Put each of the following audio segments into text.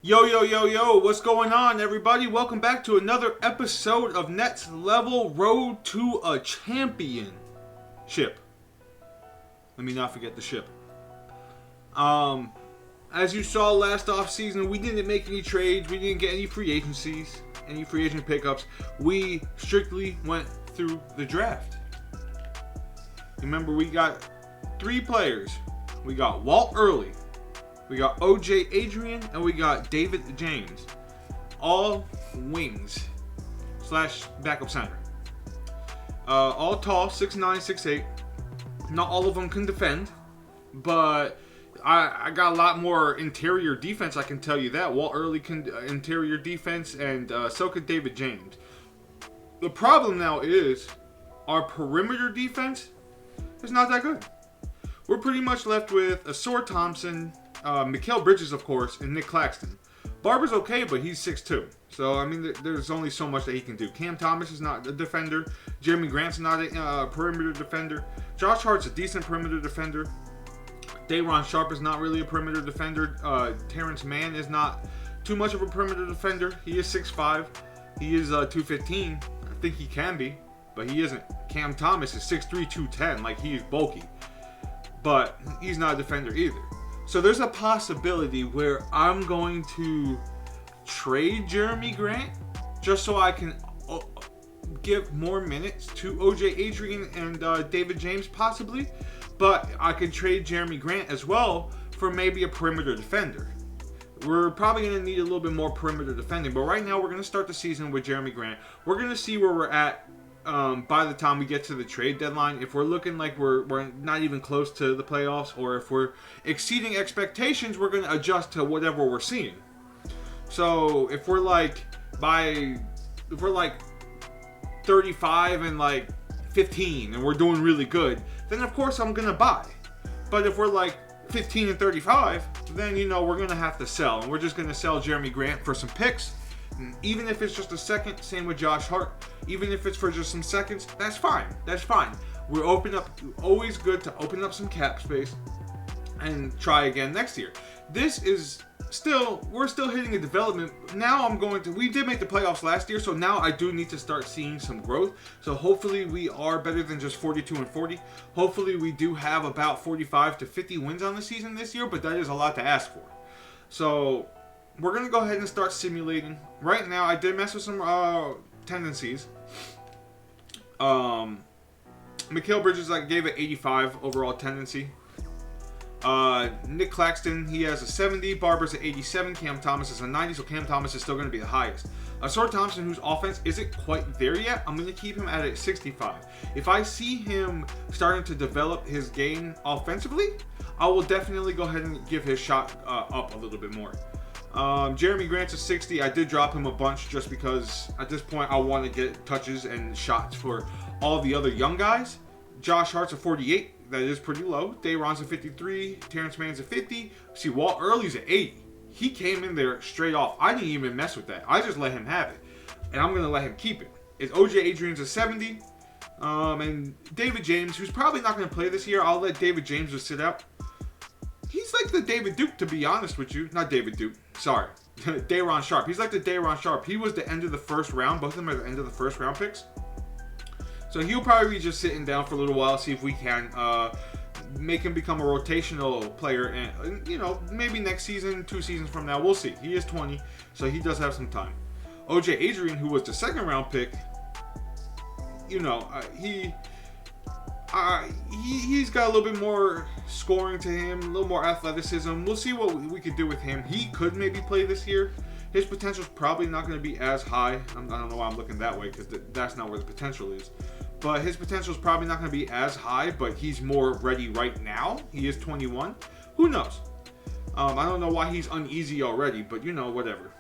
Yo, yo, yo, yo, what's going on, everybody? Welcome back to another episode of Next Level Road to a Championship. Let me not forget the ship. As you saw last offseason, we didn't make any trades, we didn't get any free agencies, any free agent pickups. We strictly went through the draft. Remember, we got three players. We got Walt Early, we got OJ Adrian, and we got David James. All wings / backup center. All tall, 6'9", 6'8". Not all of them can defend, but I got a lot more interior defense, I can tell you that. Walt Early can interior defense, and so could David James. The problem now is our perimeter defense is not that good. We're pretty much left with Asor Thompson, Mikal Bridges, of course, and Nick Claxton. Barber's okay, but he's 6'2". So, I mean, there's only so much that he can do. Cam Thomas is not a defender. Jeremy Grant's not a perimeter defender. Josh Hart's a decent perimeter defender. Day'Ron Sharpe is not really a perimeter defender. Terrence Mann is not too much of a perimeter defender. He is 6'5". He is 215. I think he can be, but he isn't. Cam Thomas is 6'3", 210. Like, he is bulky. But he's not a defender either. So there's a possibility where I'm going to trade Jeremy Grant just so I can give more minutes to OJ Adrian and David James possibly. But I could trade Jeremy Grant as well for maybe a perimeter defender. We're probably going to need a little bit more perimeter defending. But right now we're going to start the season with Jeremy Grant. We're going to see where we're at by the time we get to the trade deadline. If we're looking like we're not even close to the playoffs, or if we're exceeding expectations, we're going to adjust to whatever we're seeing. So if we're like 35 and like 15 and we're doing really good, then of course I'm going to buy. But if we're like 15 and 35, then we're going to have to sell. And we're just going to sell Jeremy Grant for some picks. Even if it's just a second, same with Josh Hart. Even if it's for just some seconds, that's fine. That's fine. We're always good to open up some cap space and try again next year. We're still hitting a development. Now we did make the playoffs last year, so now I do need to start seeing some growth. So hopefully we are better than just 42 and 40. Hopefully we do have about 45 to 50 wins on the season this year, but that is a lot to ask for. So we're going to go ahead and start simulating. Right now, I did mess with some tendencies. Mikal Bridges, I gave it 85 overall tendency. Nick Claxton, he has a 70. Barber's an 87. Cam Thomas is a 90, so Cam Thomas is still going to be the highest. Asor Thompson, whose offense isn't quite there yet, I'm going to keep him at a 65. If I see him starting to develop his game offensively, I will definitely go ahead and give his shot up a little bit more. Jeremy Grant's a 60. I did drop him a bunch just because at this point I want to get touches and shots for all the other young guys. Josh Hart's a 48. That is pretty low. Day'Ron's a 53. Terrence Mann's a 50. See, Walt Early's a 80. He came in there straight off. I didn't even mess with that. I just let him have it. And I'm going to let him keep it. OJ Adrian's a 70. And David James, who's probably not going to play this year. I'll let David James just sit out. He's like the David Duke, to be honest with you. Not David Duke. Sorry. Day'Ron Sharpe. He's like the Day'Ron Sharpe. He was the end of the first round. Both of them are the end of the first round picks. So he'll probably be just sitting down for a little while, see if we can make him become a rotational player. And, maybe next season, 2 seasons from now, we'll see. He is 20, so he does have some time. OJ Adrian, who was the second round pick, he's got a little bit more scoring to him, a little more athleticism. We'll see what we could do with him. He could maybe play this year. His potential is probably not going to be as high. I don't know why I'm looking that way, because that's not where the potential is. But his potential is probably not going to be as high, but he's more ready right now. He is 21. Who knows? I don't know why he's uneasy already, but whatever.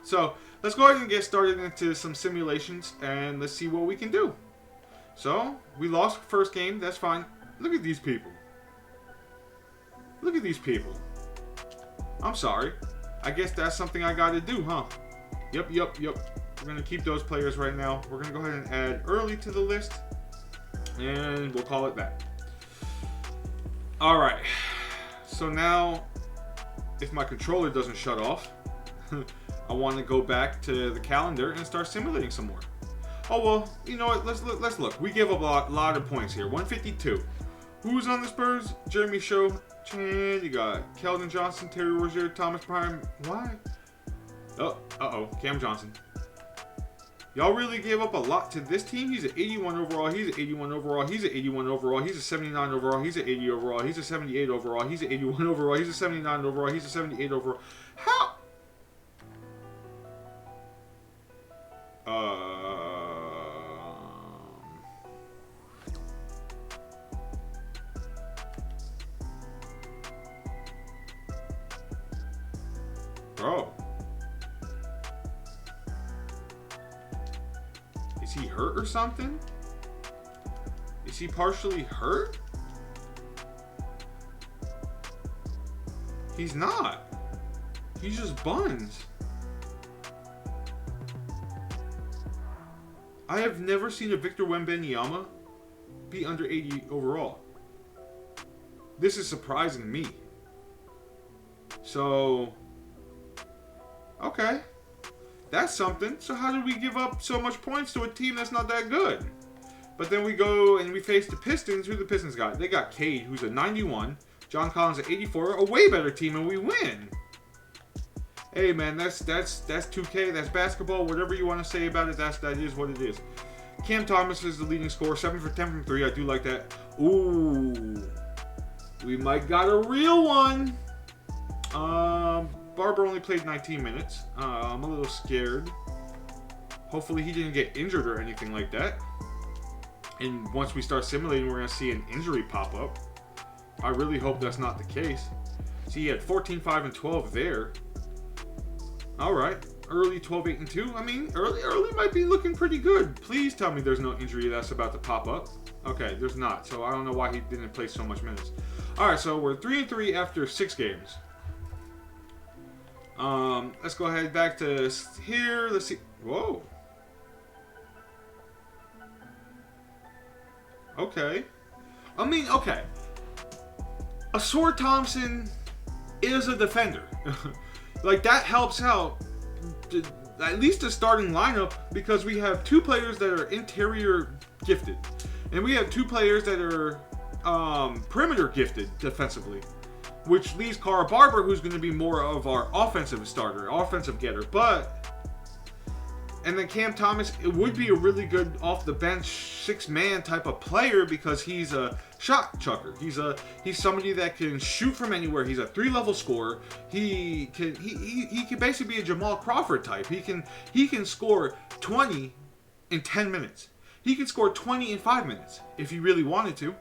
So let's go ahead and get started into some simulations, and let's see what we can do. So, we lost first game. That's fine. Look at these people. Look at these people. I'm sorry. I guess that's something I got to do, huh? Yep. We're going to keep those players right now. We're going to go ahead and add Early to the list. And we'll call it that. Alright. So now, if my controller doesn't shut off, I want to go back to the calendar and start simulating some more. Oh well, you know what? Let's look. We give up a lot of points here. 152. Who's on the Spurs? Jeremy Show, Chan. You got Keldon Johnson, Terry Rozier, Thomas Prime. Why? Oh, Cam Johnson. Y'all really gave up a lot to this team. He's an 81 overall. He's an 81 overall. He's an 81 overall. He's a 79 overall. He's an 80 overall. He's a 78 overall. He's an 81 overall. He's a 79 overall. He's a 78 overall. How? Bro. Is he hurt or something? Is he partially hurt? He's not. He's just buns. I have never seen a Victor Wembanyama be under 80 overall. This is surprising to me. So, okay. That's something. So how did we give up so much points to a team that's not that good? But then we go and we face the Pistons. Who the Pistons got? They got Cade, who's a 91. John Collins at 84. A way better team, and we win. Hey man, that's 2K. That's basketball. Whatever you want to say about it, that is what it is. Cam Thomas is the leading scorer, 7 for 10 from 3. I do like that. Ooh, we might got a real one. Barber only played 19 minutes. I'm a little scared. Hopefully he didn't get injured or anything like that. And once we start simulating, we're going to see an injury pop up. I really hope that's not the case. See, he had 14, 5, and 12 there. Alright. Early 12, 8, and 2. I mean, early might be looking pretty good. Please tell me there's no injury that's about to pop up. Okay, there's not. So I don't know why he didn't play so much minutes. Alright, so we're 3-3 after 6 games. Let's go ahead back to here. Let's see. Whoa. Okay. I mean, okay. Asor Thompson is a defender. Like, that helps out at least the starting lineup, because we have 2 players that are interior gifted. And we have 2 players that are perimeter gifted defensively. Which leaves Carl Barber, who's going to be more of our offensive starter, offensive getter. And then Cam Thomas, it would be a really good off the bench 6-man type of player, because he's a shot chucker. He's somebody that can shoot from anywhere. He's a 3-level scorer. He can basically be a Jamal Crawford type. He can score 20 in 10 minutes. He can score 20 in 5 minutes if he really wanted to.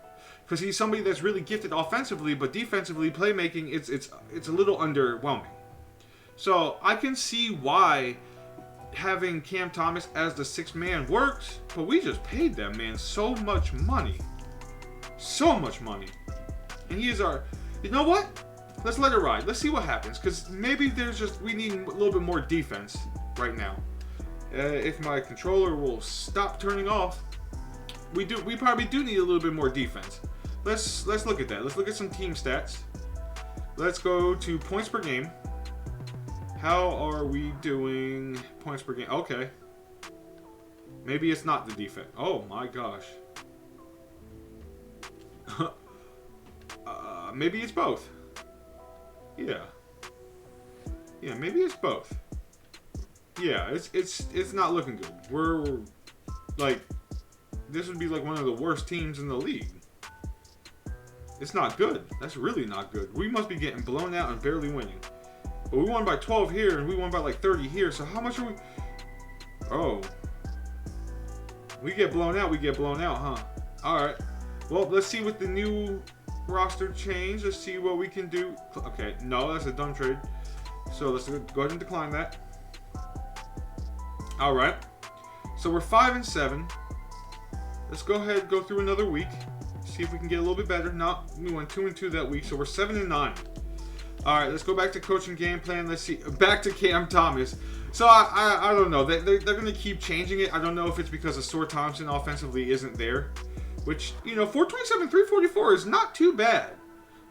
Because he's somebody that's really gifted offensively, but defensively, playmaking, it's a little underwhelming. So I can see why having Cam Thomas as the 6-man works, but we just paid them, man, so much money. So much money. And he is our... You know what? Let's let it ride. Let's see what happens, because maybe we need a little bit more defense right now. If my controller will stop turning off, we probably do need a little bit more defense. Let's look at that. Let's look at some team stats. Let's go to points per game. How are we doing points per game? Okay. Maybe it's not the defense. Oh my gosh. Maybe it's both. Yeah. Yeah, maybe it's both. Yeah, it's not looking good. We're like, this would be like one of the worst teams in the league. It's not good. That's really not good. We must be getting blown out and barely winning. But we won by 12 here, and we won by like 30 here. So how much are we... Oh. We get blown out, huh? Alright. Well, let's see what the new roster change. Let's see what we can do. Okay, no, that's a dumb trade. So let's go ahead and decline that. Alright. So we're 5-7. Let's go ahead and go through another week. See if we can get a little bit better. No, we went 2-2 that week, so we're 7-9. All right, let's go back to coaching game plan. Let's see. Back to Cam Thomas. So I don't know. They're going to keep changing it. I don't know if it's because Asor Thompson offensively isn't there, which, 427, 344 is not too bad.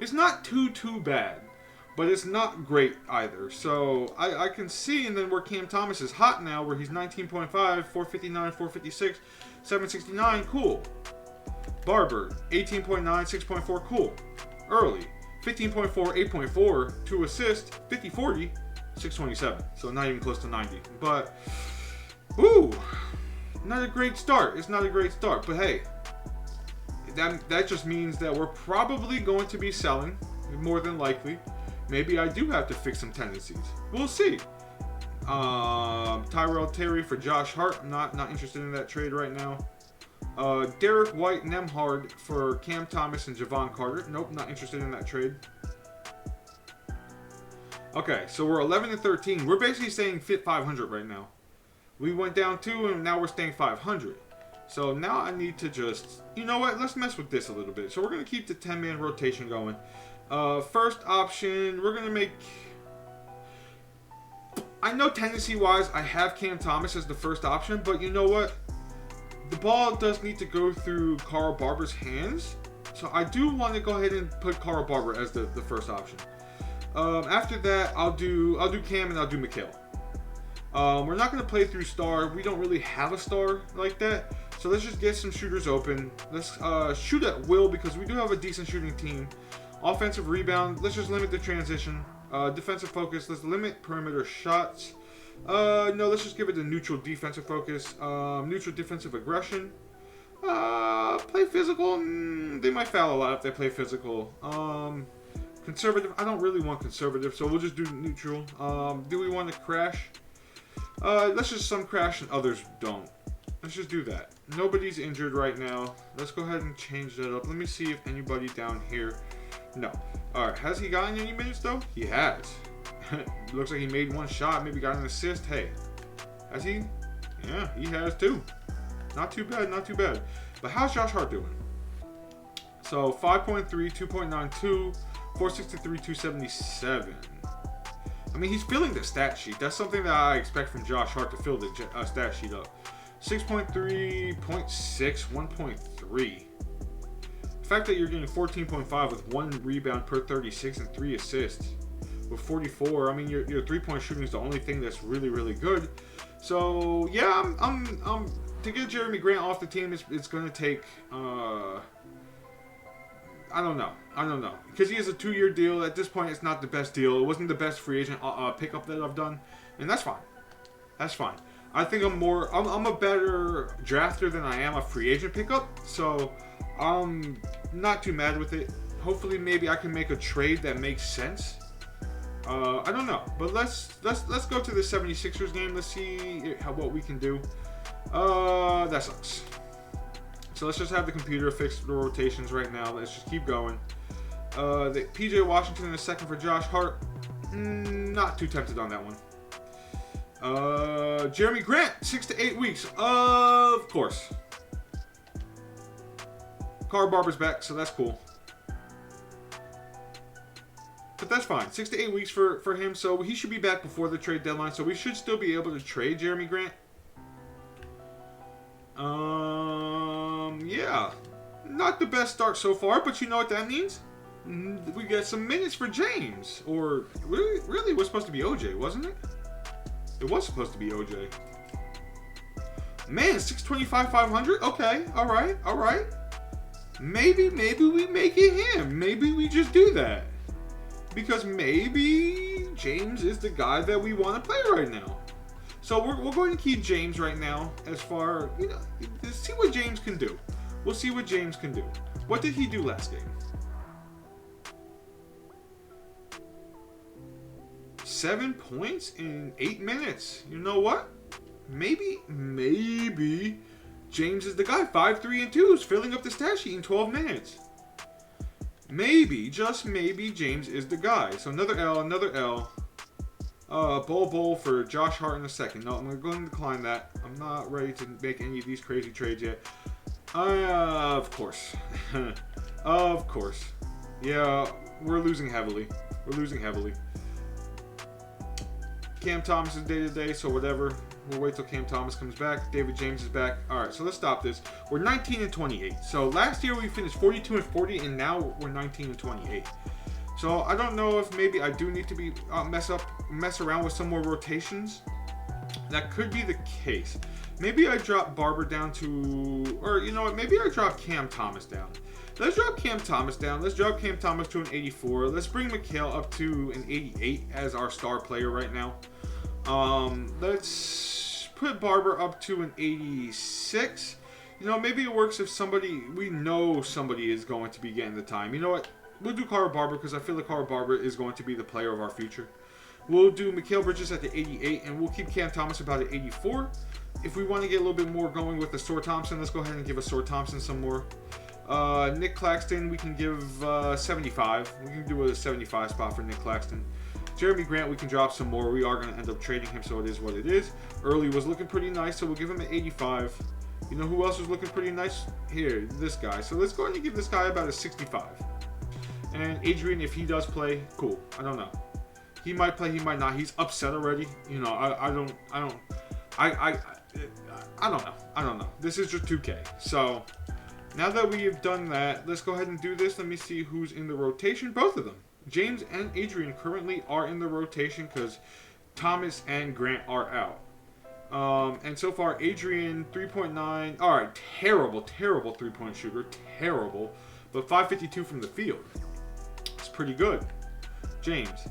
It's not too bad. but it's not great either. So I can see, and then where Cam Thomas is hot now, where he's 19.5, 459, 456, 769, cool. Barber, 18.9, 6.4, cool. Early, 15.4, 8.4, 2 assists, 50-40, 627. So not even close to 90. But, ooh, not a great start. It's not a great start. But hey, that just means that we're probably going to be selling, more than likely. Maybe I do have to fix some tendencies. We'll see. Tyrell Terry for Josh Hart. I'm not interested in that trade right now. Derek White Nemhard for Cam Thomas and Javon Carter. Nope, not interested in that trade. Okay, so we're 11-13. We're basically staying fit 500 right now. We went down 2, and now we're staying 500. So now I need to just, you know what? Let's mess with this a little bit. So we're going to keep the 10-man rotation going. First option, we're going to make... I know tendency-wise I have Cam Thomas as the first option, but you know what? The ball does need to go through Carl Barber's hands. So I do want to go ahead and put Carl Barber as the first option. After that, I'll do Cam and I'll do Mikal. We're not going to play through star. We don't really have a star like that. So let's just get some shooters open. Let's shoot at will because we do have a decent shooting team. Offensive rebound. Let's just limit the transition. Defensive focus. Let's limit perimeter shots. No, let's just give it a neutral defensive focus. Neutral defensive aggression. Play physical. They might foul a lot if they play physical. Conservative. I don't really want conservative, so we'll just do neutral. Do we want to crash? Let's just some crash and others don't. Let's just do that. Nobody's injured right now. Let's go ahead and change that up. Let me see if anybody down here. No. Alright, has he gotten any minutes though? He has. Looks like he made one shot, maybe got an assist. Hey, has he? Yeah, he has too. Not too bad, not too bad. But how's Josh Hart doing? So 5.3, 2.92, 463, 277. I mean, he's filling the stat sheet. That's something that I expect from Josh Hart, to fill the stat sheet up. 6.3, 0.6, 1.3. The fact that you're getting 14.5 with 1 rebound per 36 and 3 assists with 44, I mean, your 3-point shooting is the only thing that's really, really good. So yeah, I'm to get Jeremy Grant off the team, it's going to take I don't know, because he has a 2-year deal. At this point, it's not the best deal. It wasn't the best free agent pickup that I've done, and that's fine. That's fine. I think I'm a better drafter than I am a free agent pickup, so I'm not too mad with it. Hopefully, maybe I can make a trade that makes sense. I don't know, but let's go to the 76ers game. Let's see what we can do. That sucks. So let's just have the computer fix the rotations right now. Let's just keep going. The PJ Washington in a second for Josh Hart. Not too tempted on that one. Jeremy Grant, 6 to 8 weeks. Of course. Carl Barber's back, so that's cool. But that's fine. 6 to 8 weeks for him, so he should be back before the trade deadline. So we should still be able to trade Jeremy Grant. Yeah. Not the best start so far, but you know what that means? We got some minutes for James. Or, really, it was supposed to be OJ, wasn't it? It was supposed to be OJ. Man, 625, 500? Okay, alright. Maybe we make it him. Maybe we just do that. Because maybe James is the guy that we want to play right now. So we're going to keep James right now as far, see what James can do. We'll see what James can do. What did he do last game? 7 points in 8 minutes. You know what? Maybe James is the guy. 5, 3, and 2 is filling up the stat sheet in 12 minutes. Maybe, just maybe, James is the guy. So another L. Bowl for Josh Hart in a second. No, I'm going to decline that. I'm not ready to make any of these crazy trades yet. Of course. Of course. Yeah, we're losing heavily. Cam Thomas is day-to-day, so whatever. We'll wait till Cam Thomas comes back. David James is back. All right, so let's stop this. We're 19-28. So last year we finished 42-40, and now we're 19-28. So I don't know if maybe I do need to be mess around with some more rotations. That could be the case. Maybe I drop Barber down to, or you know what? Maybe I drop Cam Thomas down. Let's drop Cam Thomas down. Let's drop Cam Thomas to an 84. Let's bring McHale up to an 88 as our star player right now. Let's put Barber up to an 86. You know, maybe it works if we know somebody is going to be getting the time. You know what? We'll do Carl Barber because I feel like Carl Barber is going to be the player of our future. We'll do Mikal Bridges at the 88, and we'll keep Cam Thomas about at 84. If we want to get a little bit more going with the Sor Thompson, let's go ahead and give a Sor Thompson some more. Nick Claxton, we can give 75. We can do a 75 spot for Nick Claxton. Jeremy Grant, we can drop some more. We are going to end up trading him, so it is what it is. Early was looking pretty nice, so we'll give him an 85. You know who else was looking pretty nice? Here, this guy. So let's go ahead and give this guy about a 65. And Adrian, if he does play, cool. I don't know. He might play, he might not. He's upset already. You know, I don't know. I don't know. This is just 2K. So now that we have done that, let's go ahead and do this. Let me see who's in the rotation. Both of them. James and Adrian currently are in the rotation because Thomas and Grant are out. And so far, Adrian, 3.9. All right, terrible 3-point shooter. Terrible. But 552 from the field. It's pretty good. James,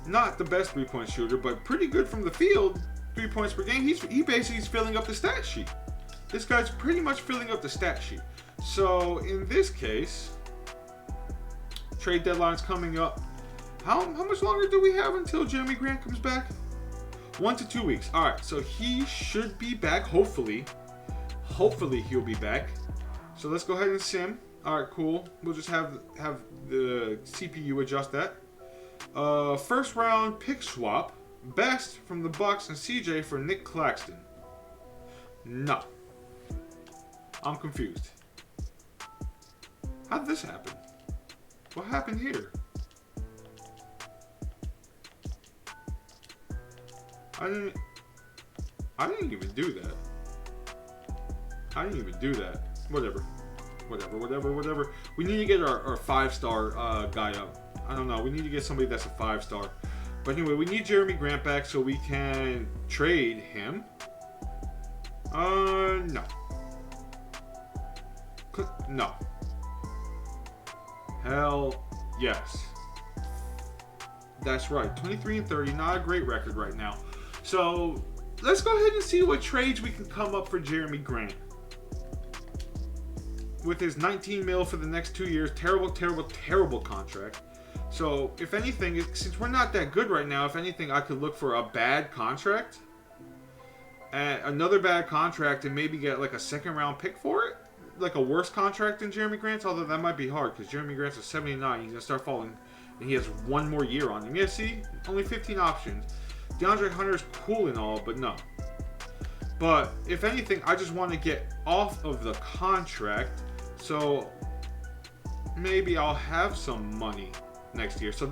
not the best 3-point shooter, but pretty good from the field. 3 points per game. He basically is filling up the stat sheet. This guy's pretty much filling up the stat sheet. So in this case, trade deadline's coming up. How much longer do we have until Jeremy Grant comes back? 1 to 2 weeks. All right, so he should be back. Hopefully he'll be back. So let's go ahead and sim. All right, cool. We'll just have the CPU adjust that. First round pick swap. Best from the Bucks and CJ for Nick Claxton. No. I'm confused. How did this happen? What happened here? I didn't even do that. I didn't even do that. Whatever. We need to get our 5-star guy up. I don't know. We need to get somebody that's a 5-star. But anyway, we need Jeremy Grant back so we can trade him. No. No. Hell yes. That's right. 23 and 30. Not a great record right now. So let's go ahead and see what trades we can come up for Jeremy Grant. With his 19 mil for the next 2 years. Terrible contract. So, if anything, since we're not that good right now, if anything, I could look for a bad contract. Another bad contract and maybe get like a 2nd-round pick for it. Like a worse contract than Jeremy Grant's, although that might be hard because Jeremy Grant's a 79. He's going to start falling and he has 1 more year on him. Yeah, see? Only 15 options. DeAndre Hunter's cool and all, but no. But, if anything, I just want to get off of the contract. So, maybe I'll have some money next year. So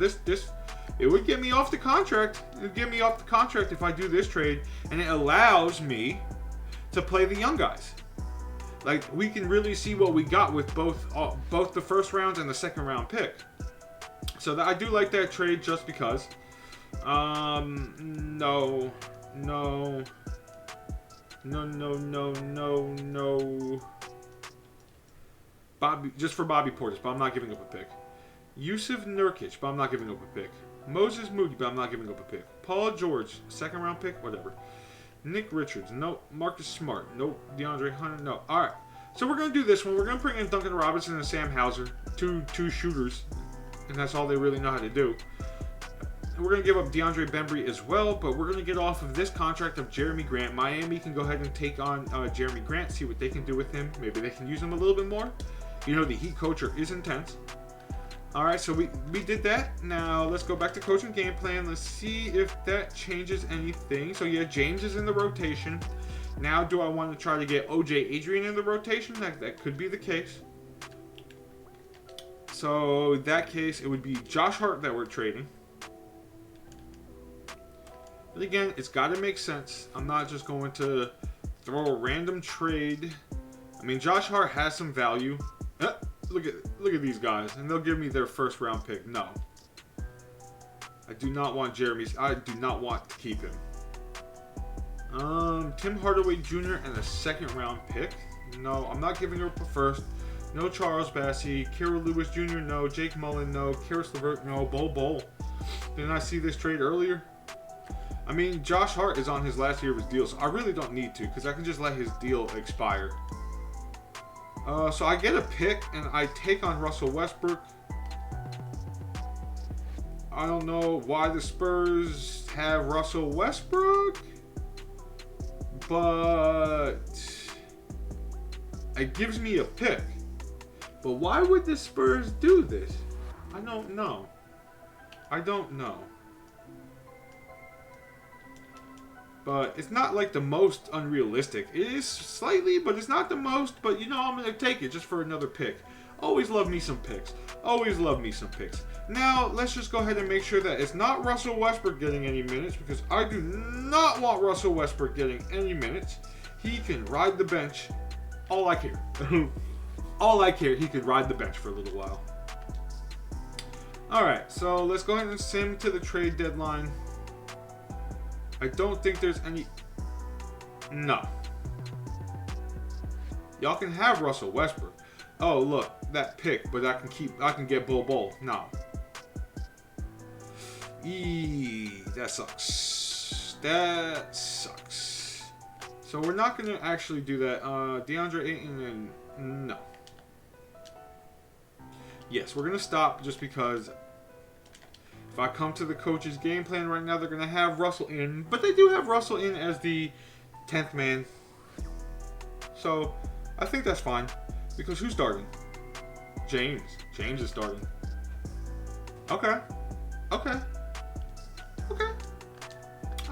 it would get me off the contract. It would get me off the contract if I do this trade, and it allows me to play the young guys. Like, we can really see what we got with both the first rounds and the 2nd-round pick. So I do like that trade just because. No. Bobby, just for Bobby Portis, but I'm not giving up a pick. Yusuf Nurkic, but I'm not giving up a pick. Moses Moody, but I'm not giving up a pick. Paul George, 2nd-round pick, whatever. Nick Richards, nope. Marcus Smart, nope. DeAndre Hunter, no. All right, so we're going to do this one. We're going to bring in Duncan Robinson and Sam Hauser, two shooters, and that's all they really know how to do. And we're going to give up DeAndre Bembry as well, but we're going to get off of this contract of Jeremy Grant. Miami can go ahead and take on Jeremy Grant, see what they can do with him. Maybe they can use him a little bit more. You know, the Heat coacher is intense. All right, so we did that. Now let's go back to coaching game plan. Let's see if that changes anything. So yeah, James is in the rotation. Now do I want to try to get OJ Adrian in the rotation? That could be the case. So in that case, it would be Josh Hart that we're trading. But again, it's got to make sense. I'm not just going to throw a random trade. I mean, Josh Hart has some value. Look at these guys, and they'll give me their 1st-round pick. No, I do not want Jeremy's. I do not want to keep him. Tim Hardaway Jr. and a second round pick. No, I'm not giving up a first. No Charles Bassey. Kira Lewis Jr. No. Jake Mullen. No. Karis LeVert. No. Bol. Didn't I see this trade earlier? I mean, Josh Hart is on his last year of his deal, so I really don't need to because I can just let his deal expire. So I get a pick and I take on Russell Westbrook. I don't know why the Spurs have Russell Westbrook, but it gives me a pick. But why would the Spurs do this? I don't know. But it's not like the most unrealistic. It is slightly, but it's not the most. But you know, I'm going to take it just for another pick. Always love me some picks. Now, let's just go ahead and make sure that it's not Russell Westbrook getting any minutes, because I do not want Russell Westbrook getting any minutes. He can ride the bench. All I care. He could ride the bench for a little while. Alright, so let's go ahead and sim to the trade deadline. I don't think there's any... No. Y'all can have Russell Westbrook. Oh, look, that pick, but I can get Bol. No. That sucks. So we're not going to actually do that. DeAndre Ayton and... No. Yes, we're going to stop just because if I come to the coach's game plan right now, they're going to have Russell in. But they do have Russell in as the 10th man. So I think that's fine. Because who's starting? James. James is starting. Okay. I'll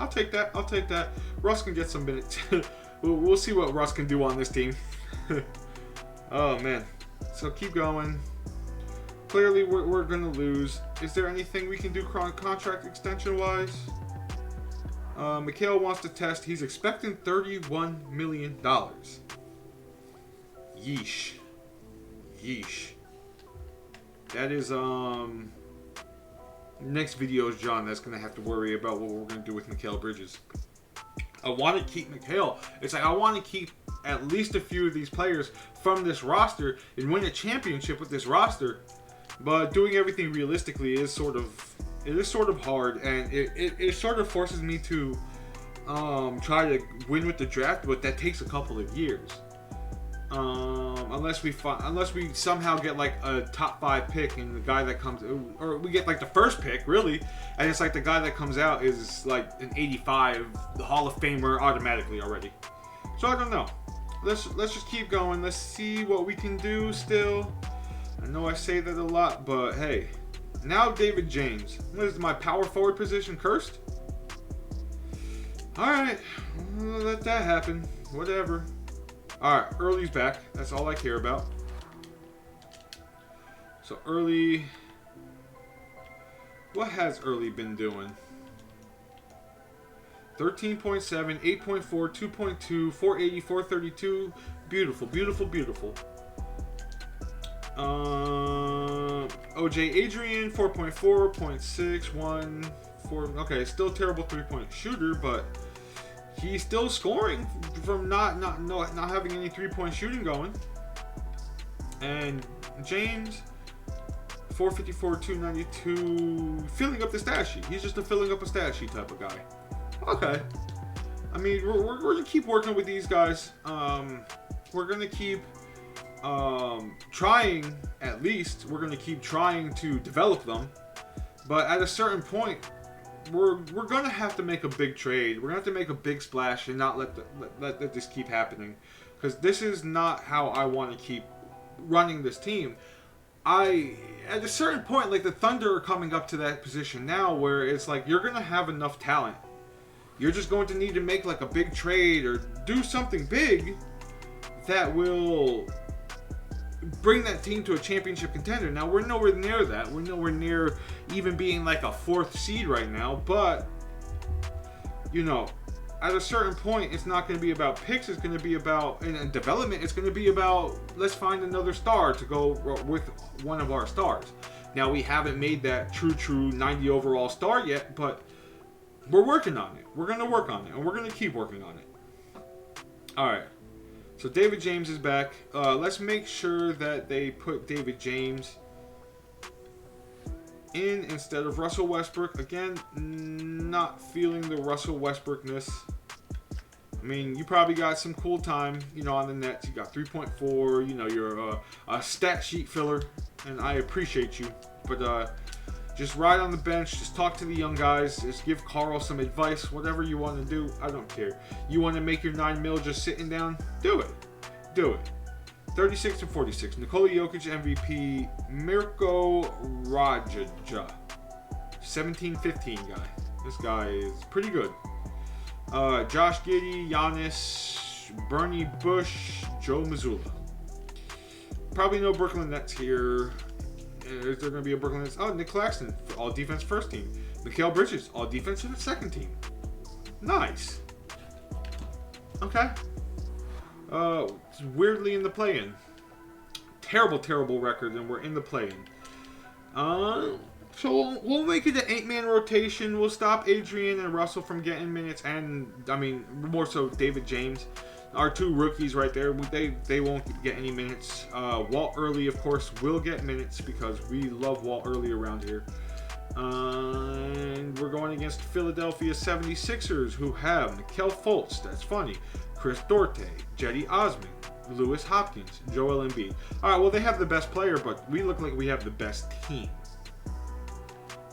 take that. Russ can get some minutes. We'll see what Russ can do on this team. Oh, man. So keep going. Clearly, we're going to lose. Is there anything we can do contract extension-wise? Mikhail wants to test. He's expecting $31 million. Yeesh. That is, next video is John that's going to have to worry about what we're going to do with Mikal Bridges. I want to keep Mikal. It's like I want to keep at least a few of these players from this roster and win a championship with this roster. But doing everything realistically is sort of hard, and it sort of forces me to try to win with the draft, but that takes a couple of years. Unless we somehow get like a top 5 pick, and the guy that comes, or we get like the first pick really, and it's like the guy that comes out is like an 85, the Hall of Famer automatically already. So I don't know. Let's just keep going. Let's see what we can do still. I know I say that a lot, but hey. Now David James. What is my power forward position cursed? Alright. We'll let that happen. Whatever. Alright, Early's back. That's all I care about. So Early... What has Early been doing? 13.7, 8.4, 2.2, 480, 432. Beautiful. OJ Adrian, 4.4, 0.6, 1, 4. Okay, still terrible 3-point shooter, but he's still scoring from not having any 3-point shooting going. And James, 454, 292, filling up the stat sheet. He's just a filling up a stat sheet type of guy. Okay. I mean, we're going to keep working with these guys. We're going to keep trying, at least. We're going to keep trying to develop them. But at a certain point, we're going to have to make a big trade. We're going to have to make a big splash and not let this keep happening. Because this is not how I want to keep running this team. At a certain point, like the Thunder are coming up to that position now where it's like you're going to have enough talent. You're just going to need to make like a big trade or do something big that will bring that team to a championship contender. Now, we're nowhere near that. We're nowhere near even being like a 4th seed right now. But, you know, at a certain point, it's not going to be about picks. It's going to be about, in development, it's going to be about, let's find another star to go with one of our stars. Now, we haven't made that true 90 overall star yet, but we're working on it. We're going to work on it, and we're going to keep working on it. All right. So David James is back. Let's make sure that they put David James in instead of Russell Westbrook. Again, not feeling the Russell Westbrookness. I mean, you probably got some cool time, on the Nets. You got 3.4. You're a stat sheet filler, and I appreciate you. But just ride on the bench. Just talk to the young guys. Just give Carl some advice. Whatever you want to do, I don't care. You want to make your $9 million just sitting down? Do it. Do it. 36-46. Nikola Jokic MVP. Mirko Rajaja. 17-15 guy. This guy is pretty good. Josh Giddey, Giannis, Bernie Bush, Joe Mazzulla. Probably no Brooklyn Nets here. Is there going to be a Brooklyn Nets? Oh, Nick Claxton, all defense first team. Mikal Bridges, all defense in the second team. Nice. Okay. Weirdly in the play-in. Terrible record, and we're in the play-in. So we'll make it an 8-man rotation. We'll stop Adrian and Russell from getting minutes, and more so David James. Our two rookies right there, they won't get any minutes. Walt Early, of course, will get minutes because we love Walt Early around here. And we're going against Philadelphia 76ers, who have Mikal Fultz, that's funny, Chris Duarte, Jetty Osman, Lewis Hopkins, Joel Embiid. All right, well, they have the best player, but we look like we have the best team.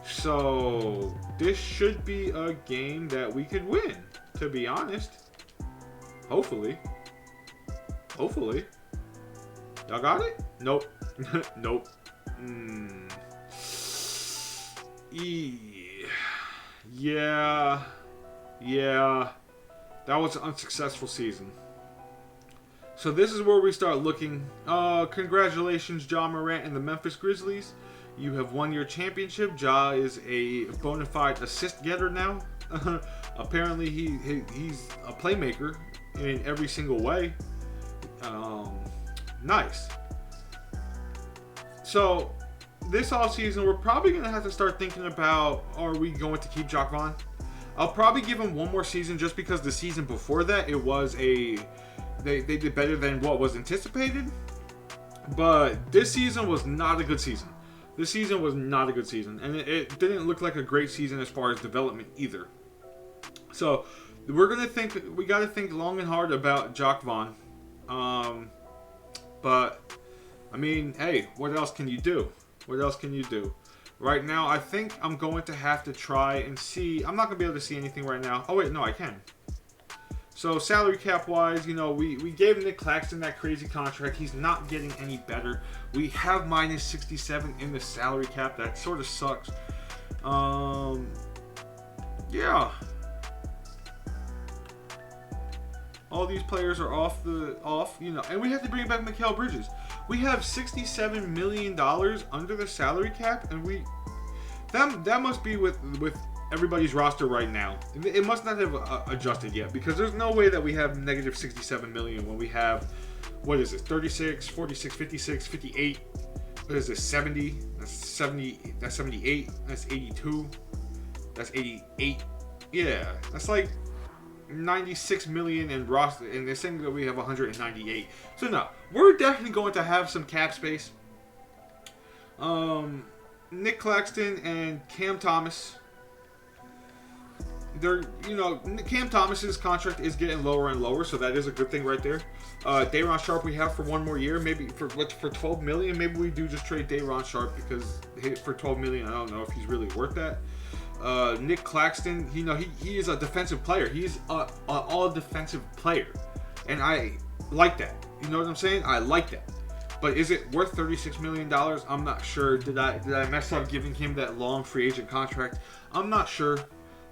So this should be a game that we could win, to be honest. Hopefully. Y'all got it? Nope. Nope. Yeah. That was an unsuccessful season. So this is where we start looking. Congratulations, Ja Morant and the Memphis Grizzlies. You have won your championship. Ja is a bona fide assist getter now. Apparently, he's a playmaker in every single way. Nice. So, this offseason, we're probably going to have to start thinking about, are we going to keep Jacque Vaughn? I'll probably give him one more season just because the season before that, it was they did better than what was anticipated. But this season was not a good season. This season was not a good season, and it didn't look like a great season as far as development either. So we got to think long and hard about Jacque Vaughn. But I mean, hey, what else can you do? Right now, I think I'm going to have to try and see. I'm not going to be able to see anything right now. Oh wait, no, I can. So salary cap wise, we gave Nick Claxton that crazy contract. He's not getting any better. We have minus 67 in the salary cap. That sort of sucks. Yeah. All these players are off, and we have to bring back Mikal Bridges. We have $67 million under the salary cap, and that must be with everybody's roster right now. It must not have adjusted yet, because there's no way that we have negative 67 million when we have, what is this, 36, 46, 56, 58, what is this, 70, that's 70, that's 78, that's 82, that's 88, yeah, that's like 96 million in roster, and they're saying that we have 198. So no, we're definitely going to have some cap space. Nick Claxton and Cam Thomas, Cam Thomas's contract is getting lower and lower, so that is a good thing right there. Day'Ron Sharpe we have for one more year, maybe for $12 million. Maybe we do just trade Day'Ron Sharpe, because for $12 million, I don't know if he's really worth that. Nick Claxton, he is a defensive player. He's an all defensive player, and I like that. You know what I'm saying? I like that. But is it worth $36 million? I'm not sure. Did I mess up giving him that long free agent contract? I'm not sure.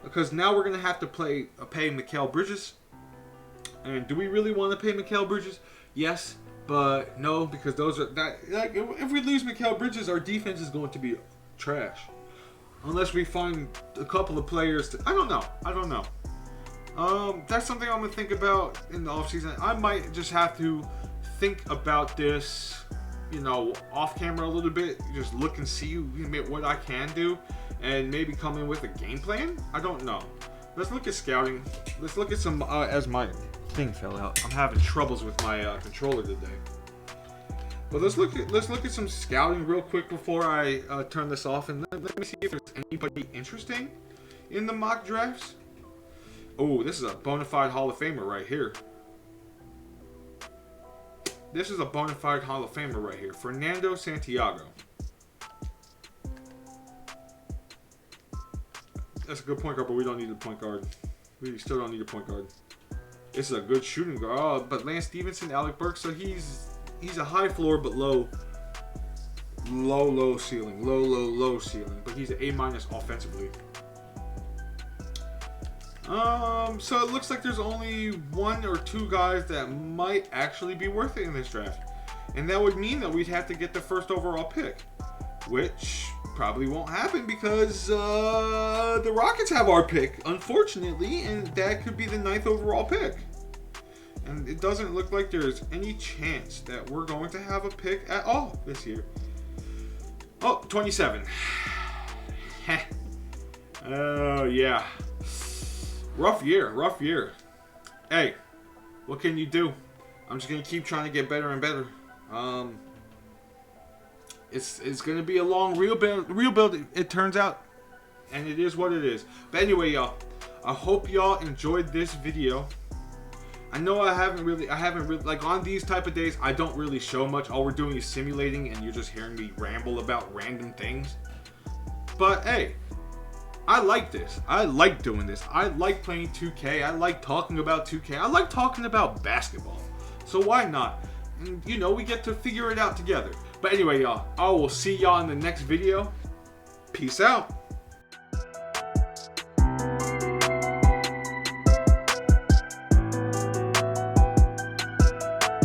Because now we're going to have to pay Mikal Bridges. And do we really want to pay Mikal Bridges? Yes, but no, because if we lose Mikal Bridges, our defense is going to be trash. Unless we find a couple of players I don't know. That's something I'm going to think about in the offseason. I might just have to think about this you know, off camera a little bit, just look and see what I can do, and maybe come in with a game plan. I don't know. Let's look at scouting. Let's look at some. As my thing fell out, I'm having troubles with my controller today. But let's look at some scouting real quick before I turn this off, and let me see if there's anybody interesting in the mock drafts. Oh, this is a bona fide Hall of Famer right here. This is a bona fide Hall of Famer right here. Fernando Santiago. That's a good point guard, but we don't need a point guard. We still don't need a point guard. This is a good shooting guard. Oh, but Lance Stevenson, Alec Burks, so he's a high floor but low ceiling. Low ceiling. But he's an A- offensively. So it looks like there's only 1 or 2 guys that might actually be worth it in this draft. And that would mean that we'd have to get the first overall pick, which probably won't happen because the Rockets have our pick, unfortunately, and that could be the 9th overall pick. And it doesn't look like there's any chance that we're going to have a pick at all this year. Oh, 27. Oh, yeah. Rough year. Hey, what can you do? I'm just going to keep trying to get better and better. It's going to be a long real build, it turns out. And it is what it is. But anyway, y'all, I hope y'all enjoyed this video. I know I haven't really, like on these type of days, I don't really show much. All we're doing is simulating and you're just hearing me ramble about random things. But hey, I like this. I like doing this. I like playing 2K. I like talking about 2K. I like talking about basketball. So why not? And you know, we get to figure it out together. But anyway, y'all, I will see y'all in the next video. Peace out.